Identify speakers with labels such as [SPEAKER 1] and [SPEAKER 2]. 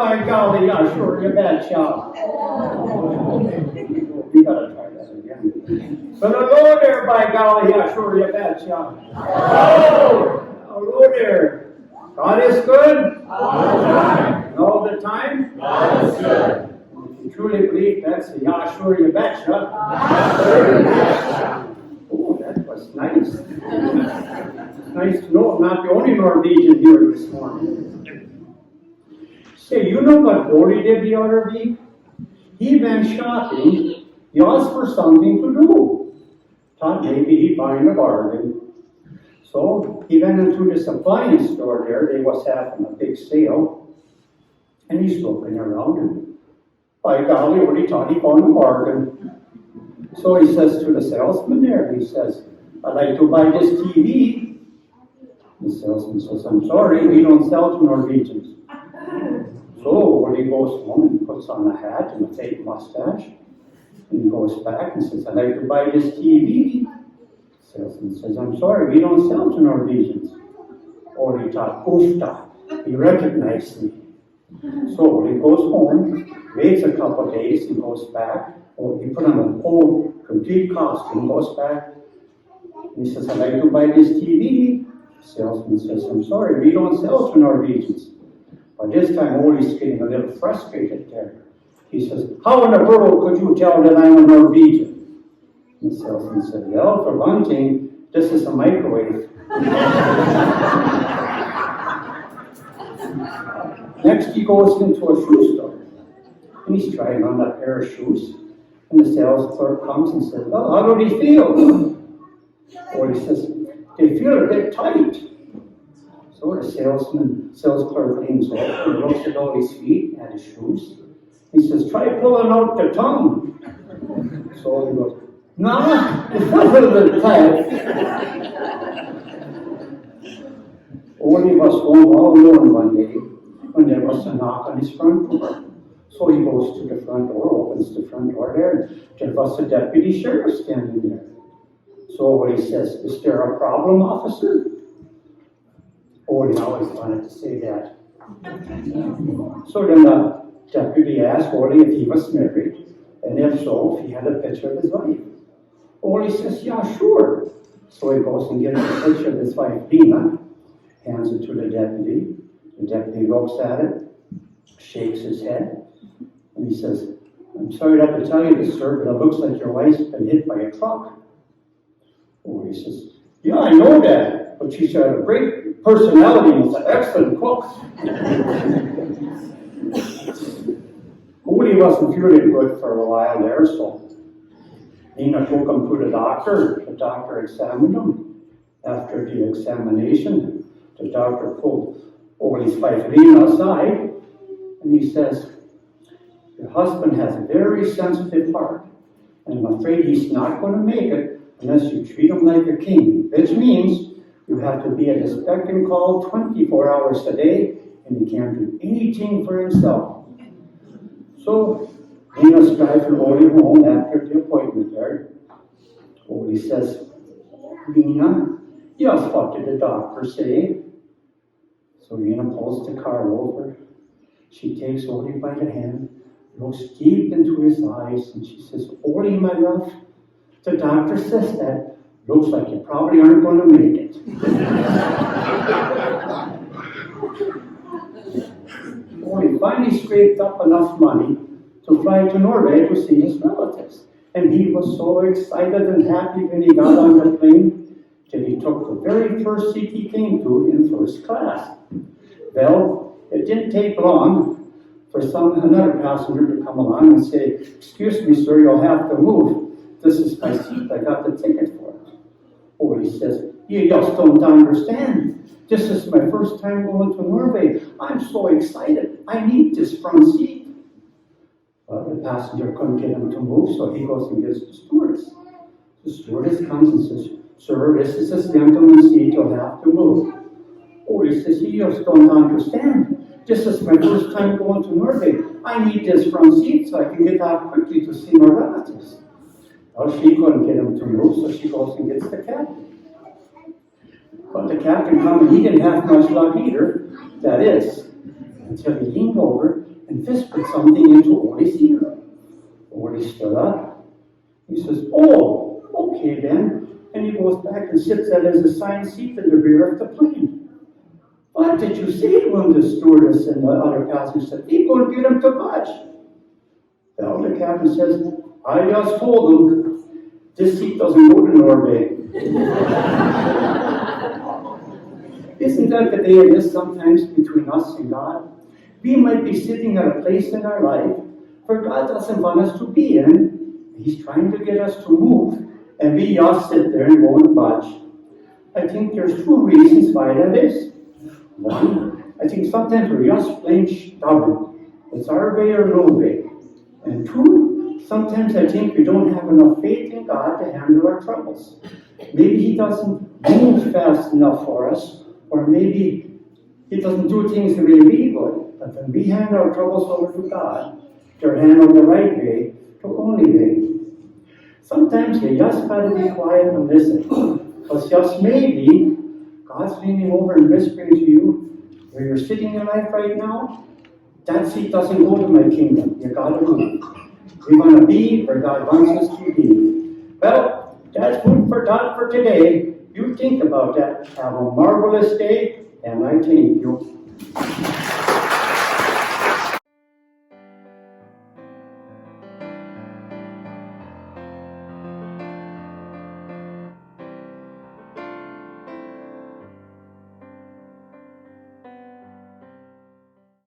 [SPEAKER 1] by golly, I sure you betcha. We gotta try that again. But hello there, by golly, I sure you betcha. Hello there. God is good? All the time?
[SPEAKER 2] God is good.
[SPEAKER 1] If you truly believe that's the "yeah, sure you betcha." Oh, that was nice. It's nice to know I'm not the only Norwegian here this morning. Say, you know what Goldie did the other week? He went shopping. He asked for something to do. Thought maybe he'd find a bargain. So he went into this appliance store there. They was having a big sale. And he's looking around and by golly, what he thought he found a bargain. So he says to the salesman there, he says, "I'd like to buy this TV." The salesman says, "I'm sorry, we don't sell to Norwegians." So when he goes home and puts on a hat and a fake mustache, and he goes back and says, "I'd like to buy this TV." The salesman says, "I'm sorry, we don't sell to Norwegians." Or he thought, "Oofta, he recognized me." So when he goes home, waits a couple of days, he goes back, or he put on a whole complete costume, goes back, and he says, "I'd like to buy this TV." The salesman says, "I'm sorry, we don't sell to Norwegians." By this time, Ole's getting a little frustrated there. He says, "How in the world could you tell that I'm a Norwegian?" And the salesman said, "Well, for one thing, this is a microwave." Next, he goes into a shoe store, and he's trying on a pair of shoes, and the sales clerk comes and says, "Well, how do they feel?" Or he says, "They feel a bit tight." So the sales clerk leans over and looks at all his feet and his shoes. He says, "Try pulling out the tongue." So he goes, "No, it's a little bit tight." Ole was home all alone one day when there was a knock on his front door. So he goes to the front door, opens the front door there, there was a deputy sheriff standing there. So he says, "Is there a problem, officer?" Ole always wanted to say that. So then the deputy asked Ole if he was married, and if so, if he had a picture of his wife. Ole says, "Yeah, sure." So he goes and gets a picture of his wife, Lena, hands it to the deputy. The deputy looks at it, shakes his head, and he says, "I'm sorry to have to tell you this, sir, but it looks like your wife's been hit by a truck." Oh, he says, "Yeah, I know that, but she's got a great personality and is an excellent cook." Ole wasn't feeling good for a while there, so Nina took him to the doctor. The doctor examined him. After the examination, the doctor pulled Ole's wife Lena aside, and he says, "Your husband has a very sensitive heart, and I'm afraid he's not going to make it unless you treat him like a king, which means you have to be at his beck and call 24 hours a day, and he can't do anything for himself." So Nina's driving Ole home after the appointment there. Ole says, "Lena, yes, what did the doctor say?" So Lena pulls the car over. She takes Ole by the hand, looks deep into his eyes, and she says, "Ole, my love, the doctor says that looks like you probably aren't going to make it." Ole finally scraped up enough money to fly to Norway to see his relatives. And he was so excited and happy when he got on the plane that he took the very first seat he came to in first class. Well, it didn't take long for another passenger to come along and say, "Excuse me, sir, you'll have to move. This is my seat. I got the ticket for it." Or he says, "You just don't understand. This is my first time going to Norway. I'm so excited. I need this front seat." Well, the passenger couldn't get him to move, so he goes and gets the stewardess. The stewardess comes and says, "Sir, this is a gentleman's seat. You'll have to move." Or he says, "You just don't understand. This is my first time going to Norway. I need this front seat so I can get out quickly to see my relatives." Well, she couldn't get him to move, so she goes and gets the captain. But the captain come and he didn't have much luck either. That is, until he leaned over and whispered something into Ole's ear. Ole stood up. He says, "Oh, okay then." And he goes back and sits at his assigned seat in the rear of the plane. "What did you say to him?" the stewardess and the other passenger said. "We're going to get him to budge." Well, the captain says, "I just told him this seat doesn't go to Norway." Isn't that the way it is sometimes between us and God? We might be sitting at a place in our life where God doesn't want us to be in. He's trying to get us to move, and we just sit there and won't budge. I think there's two reasons why that is. One, I think sometimes we're just plain stubborn. It's our way or no way. And two, sometimes I think we don't have enough faith in God to handle our troubles. Maybe He doesn't move fast enough for us, or maybe He doesn't do things the way we would. But when we hand our troubles over to God, they're handled the right way, the only way. Sometimes you just got to be quiet and listen. Because just maybe, God's leaning over and whispering to you, where you're sitting in life right now, that seat doesn't go to my kingdom. You got to move. We want to be where God wants us to be. Well, that's food for thought for today. You think about that. Have a marvelous day, and I thank you.